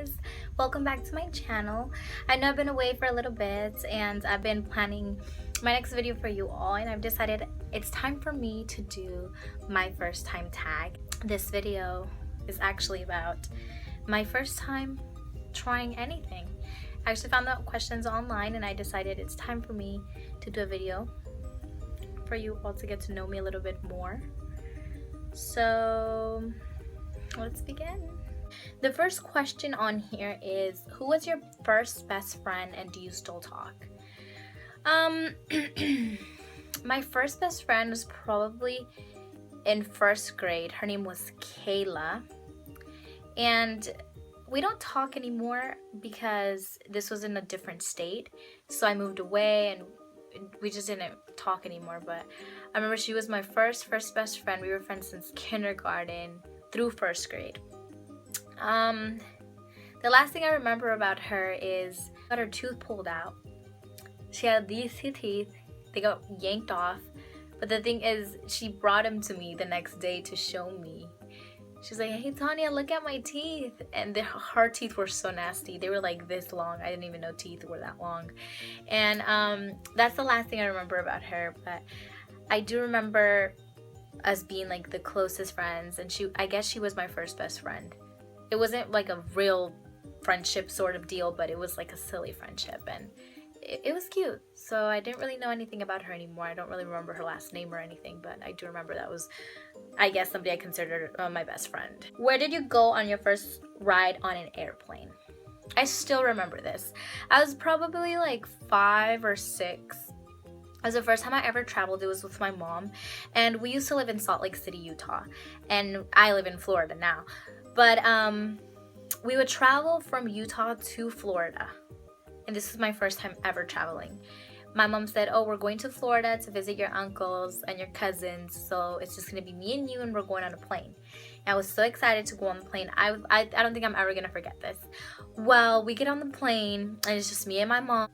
guys, welcome back to my channel. I know I've been away for a little bit and I've been planning my next video for you all, and I've decided it's time for me to do my first time tag. This video is actually about my first time trying anything. I actually found out questions online and I decided it's time for me to do a video for you all to get to know me a little bit more. So let's begin. The first question on here is, who was your first best friend and do you still talk? My first best friend was probably in first grade. Her name was Kayla, and we don't talk anymore because this was in a different state, so I moved away and we just didn't talk anymore. But I remember she was my first best friend. We were friends since kindergarten through first grade. The last thing I remember about her is got her tooth pulled out. She had these teeth, they got yanked off, but the thing is, she brought them to me the next day to show me. She's like, "Hey Tanya, look at my teeth," and her teeth were so nasty. They were like this long. I didn't even know teeth were that long. And that's the last thing I remember about her. But I do remember us being like the closest friends, and I guess she was my first best friend. It wasn't like a real friendship sort of deal, but it was like a silly friendship, and it was cute. So I didn't really know anything about her anymore. I don't really remember her last name or anything, but I do remember that was, I guess, somebody I considered my best friend. Where did you go on your first ride on an airplane? I still remember this. I was probably like 5 or 6. It was the first time I ever traveled. It was with my mom, and we used to live in Salt Lake City, Utah, and I live in Florida now. But we would travel from Utah to Florida, and this was my first time ever traveling. My mom said, "Oh, we're going to Florida to visit your uncles and your cousins, so it's just gonna be me and you, and we're going on a plane." And I was so excited to go on the plane. I don't think I'm ever gonna forget this. Well, we get on the plane, and it's just me and my mom.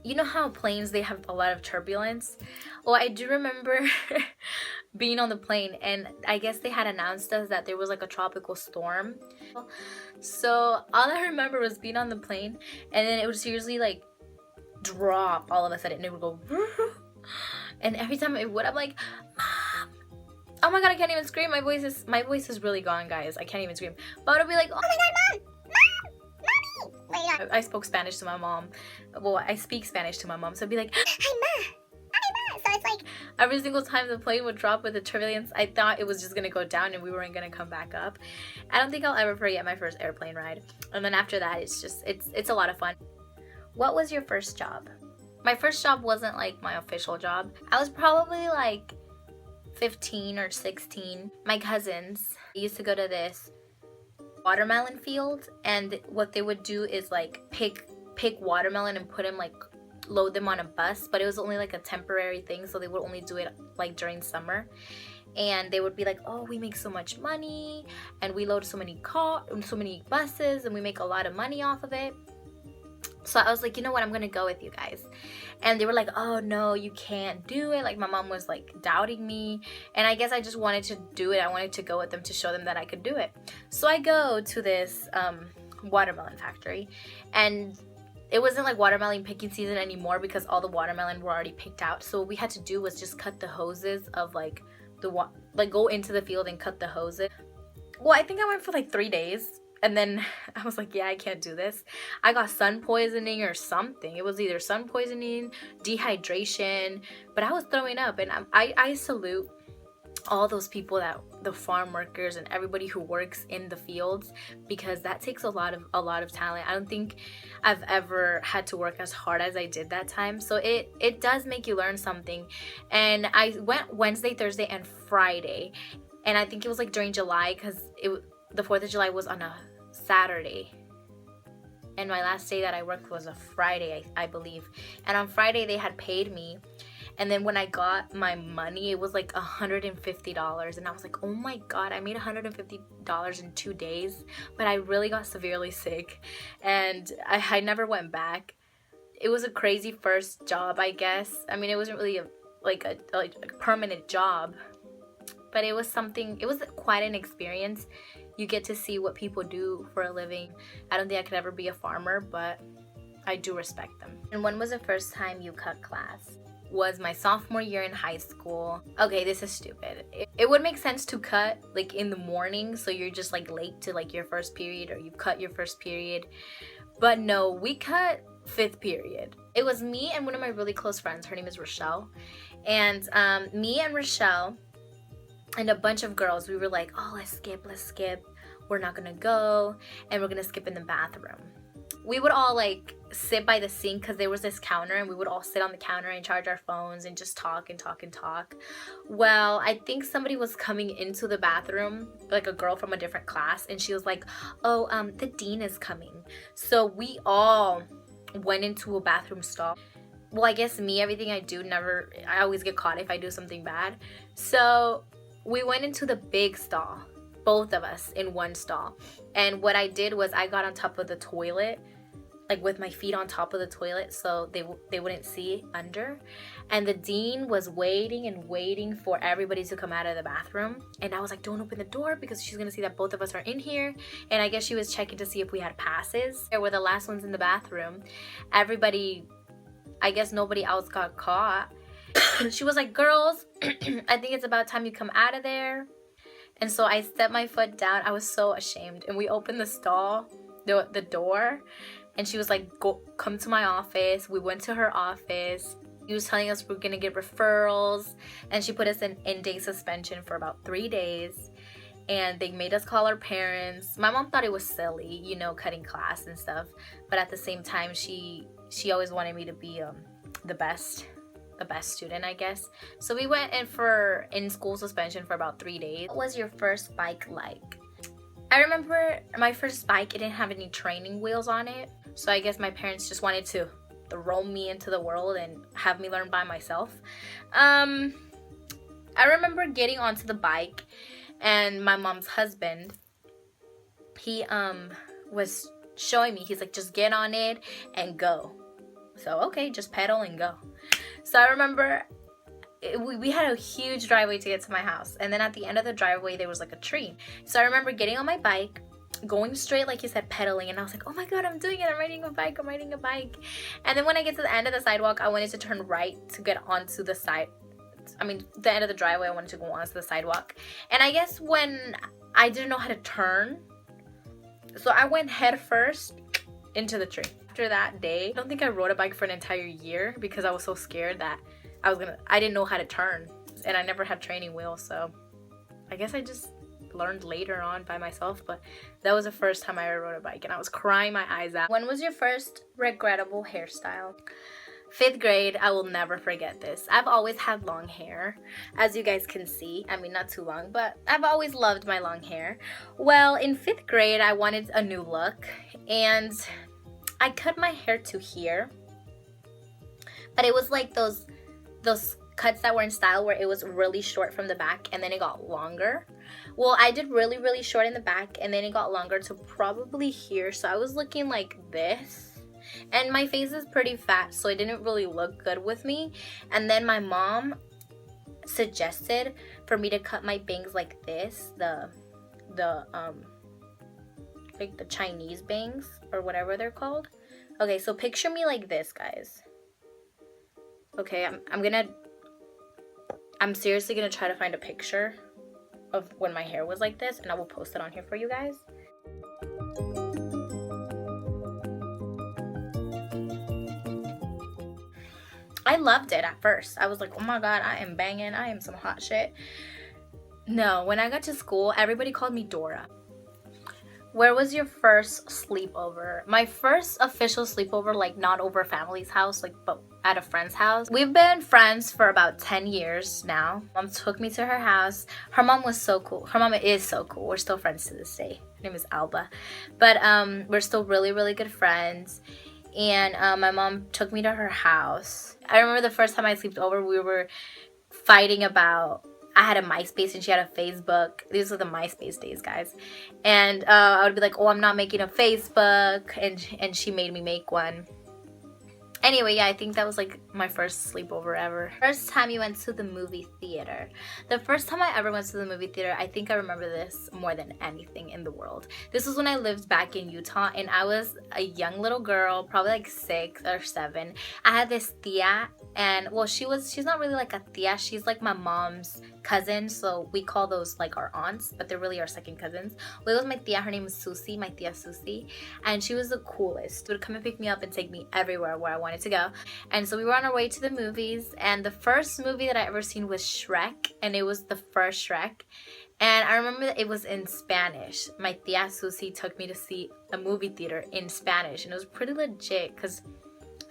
You know how planes, they have a lot of turbulence? Well, I do remember being on the plane, and I guess they had announced us that there was like a tropical storm. So all I remember was being on the plane, and then it would seriously like drop all of a sudden, and it would go and every time it would, I'm like, "Mom!" Oh my god, I can't even scream. My voice is really gone, guys. I can't even scream. But I'd be like, "Oh my god, Mom! I spoke Spanish to my mom. Well, I speak Spanish to my mom, so I'd be like, "Hi, Ma! Hi, Ma!" So it's like every single time the plane would drop with the turbulence, I thought it was just gonna go down and we weren't gonna come back up. I don't think I'll ever forget my first airplane ride. And then after that, it's a lot of fun. What was your first job? My first job wasn't like my official job. I was probably like 15 or 16. My cousins used to go to this watermelon field, and what they would do is like pick watermelon and put them, like load them on a bus, but it was only like a temporary thing, so they would only do it like during summer. And they would be like, "Oh, we make so much money and we load so many buses and we make a lot of money off of it." So I was like, "You know what, I'm gonna go with you guys." And they were like, "Oh no, you can't do it." Like my mom was like doubting me, and I guess I just wanted to do it. I wanted to go with them to show them that I could do it. So I go to this watermelon factory, and it wasn't like watermelon picking season anymore because all the watermelon were already picked out. So what we had to do was just cut the hoses of like go into the field and cut the hoses. Well, I think I went for like 3 days. And then I was like, "Yeah, I can't do this." I got sun poisoning or something. It was either sun poisoning, dehydration, but I was throwing up. And I salute all those people, the farm workers and everybody who works in the fields, because that takes a lot of talent. I don't think I've ever had to work as hard as I did that time. So it does make you learn something. And I went Wednesday, Thursday, and Friday. And I think it was like during July, because the 4th of July was on a Saturday, and my last day that I worked was a Friday, I believe. And on Friday they had paid me, and then when I got my money, it was like $150, and I was like, "Oh my god, I made $150 in 2 days." But I really got severely sick, and I never went back. It was a crazy first job, I guess. I mean, it wasn't really a permanent job, but it was quite an experience. You get to see what people do for a living. I don't think I could ever be a farmer, but I do respect them. And when was the first time you cut class? Was my sophomore year in high school. Okay, this is stupid. It would make sense to cut like in the morning, so you're just like late to like your first period, or you cut your first period. But no, we cut 5th period. It was me and one of my really close friends. Her name is Rochelle. And me and Rochelle and a bunch of girls, we were like, oh, let's skip. We're not gonna go, and we're gonna skip in the bathroom. We would all like sit by the sink because there was this counter, and we would all sit on the counter and charge our phones and just talk and talk and talk. Well, I think somebody was coming into the bathroom, like a girl from a different class, and she was like, oh, the dean is coming. So we all went into a bathroom stall. Well, I guess me, everything I do, I always get caught if I do something bad. So we went into the big stall, both of us in one stall. And what I did was I got on top of the toilet, like with my feet on top of the toilet, so they wouldn't see under. And the dean was waiting for everybody to come out of the bathroom. And I was like, don't open the door because she's gonna see that both of us are in here. And I guess she was checking to see if we had passes. They were the last ones in the bathroom. Everybody, I guess nobody else got caught. She was like, girls, I think it's about time you come out of there. And so I stepped my foot down. I was so ashamed. And we opened the stall, the door. And she was like, come to my office. We went to her office. She was telling us we're going to get referrals. And she put us in in-day suspension for about 3 days. And they made us call our parents. My mom thought it was silly, you know, cutting class and stuff. But at the same time, she always wanted me to be the best student, I guess. So we went in school suspension for about 3 days. What was your first bike like? I remember my first bike, it didn't have any training wheels on it. So I guess my parents just wanted to throw me into the world and have me learn by myself. I remember getting onto the bike, and my mom's husband, he was showing me, he's like, just get on it and go. So okay, just pedal and go. So I remember we had a huge driveway to get to my house, and then at the end of the driveway there was like a tree. So I remember getting on my bike, going straight, like you said, pedaling, and I was like, oh my god, I'm doing it, I'm riding a bike. And then when I get to the end of the sidewalk, I wanted to turn right to get onto the side, the end of the driveway. I wanted to go onto the sidewalk, and I guess when I didn't know how to turn, so I went head first into the tree. After that day, I don't think I rode a bike for an entire year because I was so scared that I didn't know how to turn, and I never had training wheels. So I guess I just learned later on by myself, but that was the first time I ever rode a bike, and I was crying my eyes out. When was your first regrettable hairstyle? 5th grade, I will never forget this. I've always had long hair, as you guys can see. I mean, not too long, but I've always loved my long hair. Well, in 5th grade, I wanted a new look, and I cut my hair to here, but it was like those cuts that were in style where it was really short from the back and then it got longer. Well, I did really short in the back, and then it got longer to probably here, so I was looking like this. And my face is pretty fat, so it didn't really look good with me. And then my mom suggested for me to cut my bangs like this, like the Chinese bangs or whatever they're called. Okay, so picture me like this, guys. Okay, I'm seriously gonna try to find a picture of when my hair was like this, and I will post it on here for you guys. I loved it at first. I was like, oh my god, I am banging, I am some hot shit. No, when I got to school, everybody called me Dora. Where was your first sleepover? My first official sleepover, like not over family's house, like but at a friend's house. We've been friends for about 10 years now. Mom took me to her house. Her mom was so cool. Her mom is so cool. We're still friends to this day. Her name is Alba. But we're still really good friends. And my mom took me to her house. I remember the first time I slept over, we were fighting about, I had a MySpace and she had a Facebook. These were the MySpace days, guys. And I would be like, oh, I'm not making a Facebook. And she made me make one. Anyway, yeah, I think that was like my first sleepover ever. First time you went to the movie theater. The first time I ever went to the movie theater, I think I remember this more than anything in the world. This was when I lived back in Utah, and I was a young little girl, probably like 6 or 7. I had this tia, and well, she's not really like a tia, she's like my mom's cousin, so we call those like our aunts, but they're really our second cousins. Well, it was my tia, her name was Susie, my tia Susie, and she was the coolest. She would come and pick me up and take me everywhere where I wanted to go. And so we were on our way to the movies, and the first movie that I ever seen was Shrek, and it was the first Shrek. And I remember that it was in Spanish. My tia Susie took me to see a movie theater in Spanish, and it was pretty legit because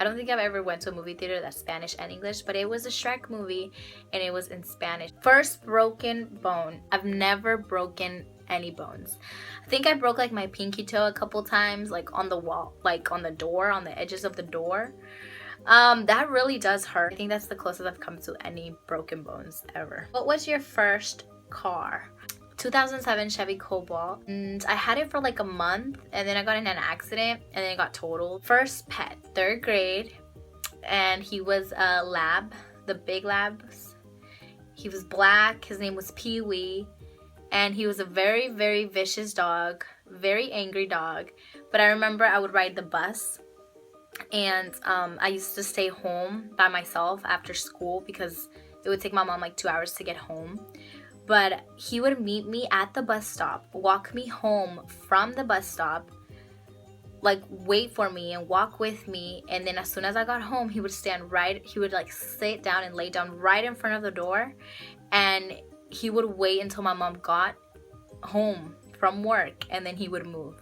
I don't think I've ever went to a movie theater that's Spanish and English, but it was a Shrek movie and it was in Spanish. First broken bone. I've never broken any bones. I think I broke like my pinky toe a couple times, like on the wall, like on the door, on the edges of the door. That really does hurt. I think that's the closest I've come to any broken bones ever. What was your first car? 2007 Chevy Cobalt, and I had it for like a month, and then I got in an accident and then it got totaled. First pet, 3rd grade, and he was a lab, the big labs. He was black, his name was Pee Wee, and he was a very, very vicious dog, very angry dog. But I remember I would ride the bus, and I used to stay home by myself after school because it would take my mom like 2 hours to get home. But he would meet me at the bus stop, walk me home from the bus stop, like wait for me and walk with me. And then as soon as I got home, he would like sit down and lay down right in front of the door. And he would wait until my mom got home from work, and then he would move.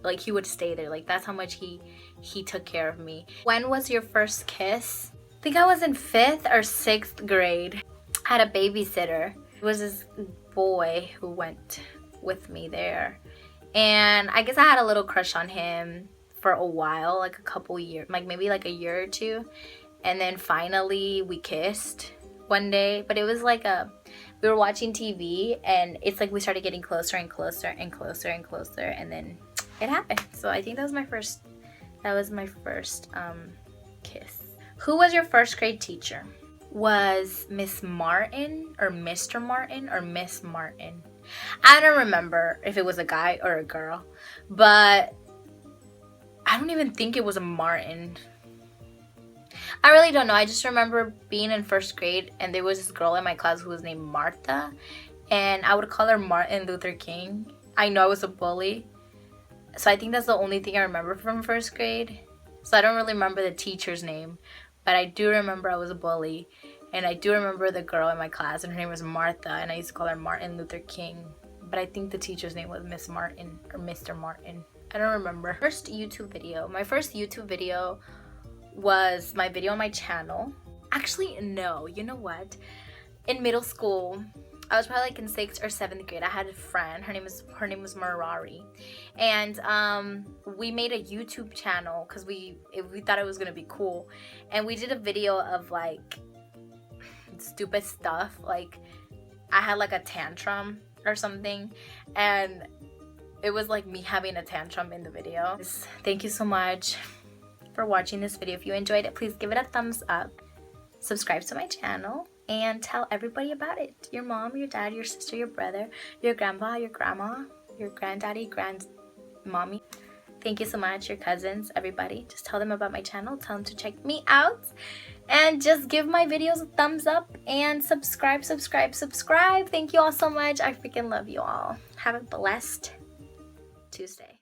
Like he would stay there. Like that's how much he took care of me. When was your first kiss? I think I was in 5th or 6th grade. I had a babysitter. It was this boy who went with me there, and I guess I had a little crush on him for a while, like a couple years, like maybe like a year or two, and then finally we kissed one day. But it was like we were watching TV, and it's like we started getting closer and closer and closer and closer, and then it happened. So I think that was my first kiss. Who was your first grade teacher? Was Miss Martin or Mr. Martin or Miss Martin? I don't remember if it was a guy or a girl, but I don't even think it was a Martin. I really don't know. I just remember being in 1st grade, and there was this girl in my class who was named Martha, and I would call her Martin Luther King. I know I was a bully, so I think that's the only thing I remember from 1st grade. So I don't really remember the teacher's name, but I do remember I was a bully, and I do remember the girl in my class, and her name was Martha, and I used to call her Martin Luther King. But I think the teacher's name was Miss Martin or Mr. Martin. I don't remember. First YouTube video. My first YouTube video was my video on my channel. Actually, no. You know what? In middle school, I was probably like in 6th or 7th grade. I had a friend. Her name was Marari, and we made a YouTube channel because we thought it was gonna be cool, and we did a video of like stupid stuff. Like I had like a tantrum or something, and it was like me having a tantrum in the video. Thank you so much for watching this video. If you enjoyed it, please give it a thumbs up, subscribe to my channel, and tell everybody about it. Your mom, your dad, your sister, your brother, your grandpa, your grandma, your granddaddy, grandmommy. Thank you so much, your cousins, everybody. Just tell them about my channel. Tell them to check me out. And just give my videos a thumbs up and subscribe. Thank you all so much. I freaking love you all. Have a blessed Tuesday.